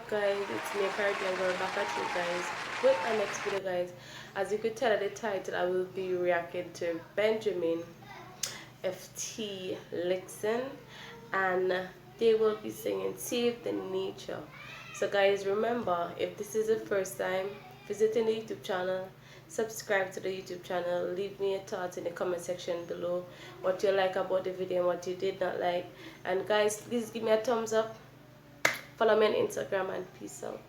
guys, it's me Caribbean girl back at you guys with our next video guys. As you could tell at the title, I will be reacting to Benjamin FT Lixen, and they will be singing Save the Nature. So guys, remember, if this is the first time visiting the YouTube channel, subscribe to the YouTube channel, leave me your thoughts in the comment section below, what you like about the video and what you did not like. And guys, please give me a thumbs up, follow me on Instagram, and peace out.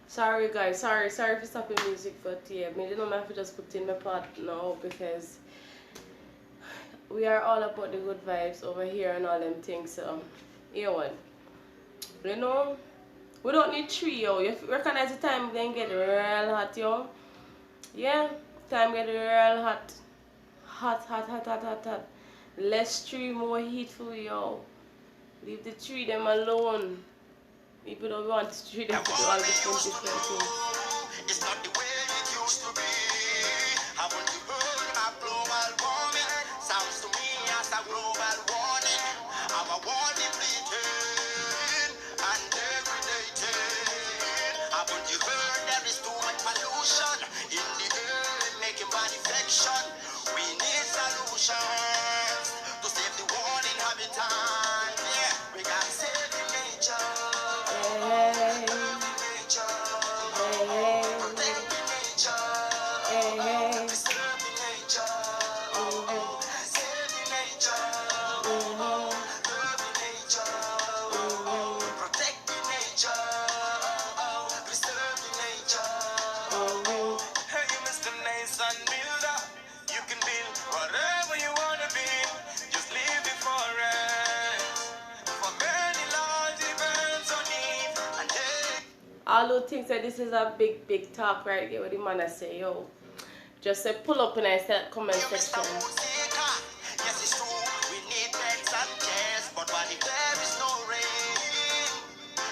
Sorry guys, sorry for stopping music, but yeah, I don't know if I just put in my part now because we are all about the good vibes over here and all them things. So yeah, what you know, we don't need tree, yo. You recognize the time then get real hot, yo. Yeah, time get real hot. Hot. Less tree, more heat for you, yo. Leave the tree them alone. People don't want to treat them to do all different things. It's not the way it used to be. Haven't you heard about global warming? Sounds to me as a global warning. Our world depleted and degraded. Haven't you heard there is too much pollution in the air making bad infection? We need solutions to save the world inhabitants. Yeah, we got to save the nature. All those things that this is a big talk right here. What the man I say, yo, just say pull up and I start comment section. Yes, it's true. We need beds and chairs, but while there is no rain,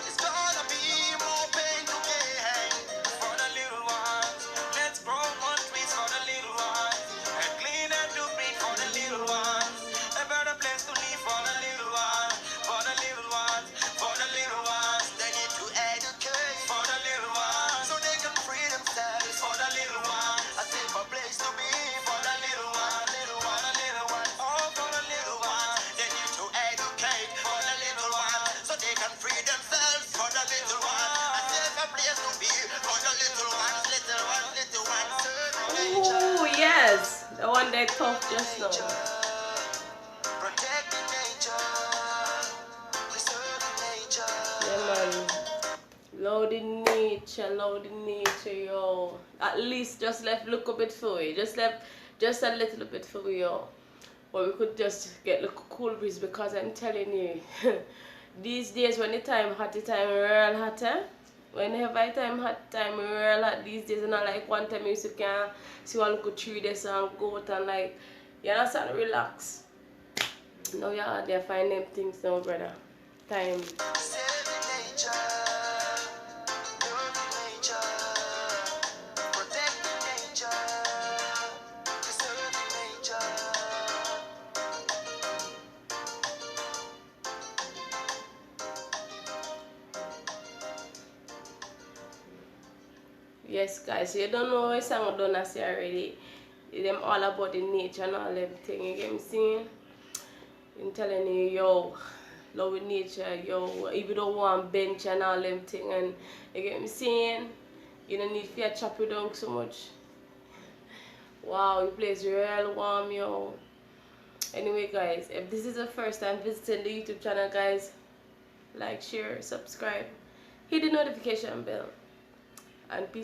it's gonna be more pain to gain for the little ones. Let's grow more trees for the little ones, and clean and to breathe for the little ones. A better place to live for the little ones, for the little ones, for the little ones. They need to educate for the little ones, so they can free themselves for the little ones. A safer place to be for the little one, little one, little one. Oh, for the little one. They need to educate for the little one, so they can free themselves for the little one. A safer place to be for the little ones, little ones, little ones. Ooh, yes, the one that tough just now. Protect the nature, preserve the nature. Yeah, man. Love the nature, yo. At least just left look a bit for you. Just left just a little bit for you, yo. But we could just get a cool breeze, because I'm telling you, these days when the time hot, the time real hot, eh? Whenever the time hot, time real hot these days, and not like one time you can see one little tree this and go out and like, you understand, relax. Now you're out there find them things now, brother. Time. Yes guys, so you don't know what song done I say already. Them all about the nature and all them thing, you get me saying? I'm telling you, yo, love with nature, yo, if you don't want bench and all them thing, and you get me saying? You don't need to chop it down so much. Wow, the place real warm, yo. Anyway, guys, if this is the first time visiting the YouTube channel, guys, like, share, subscribe, hit the notification bell, and peace.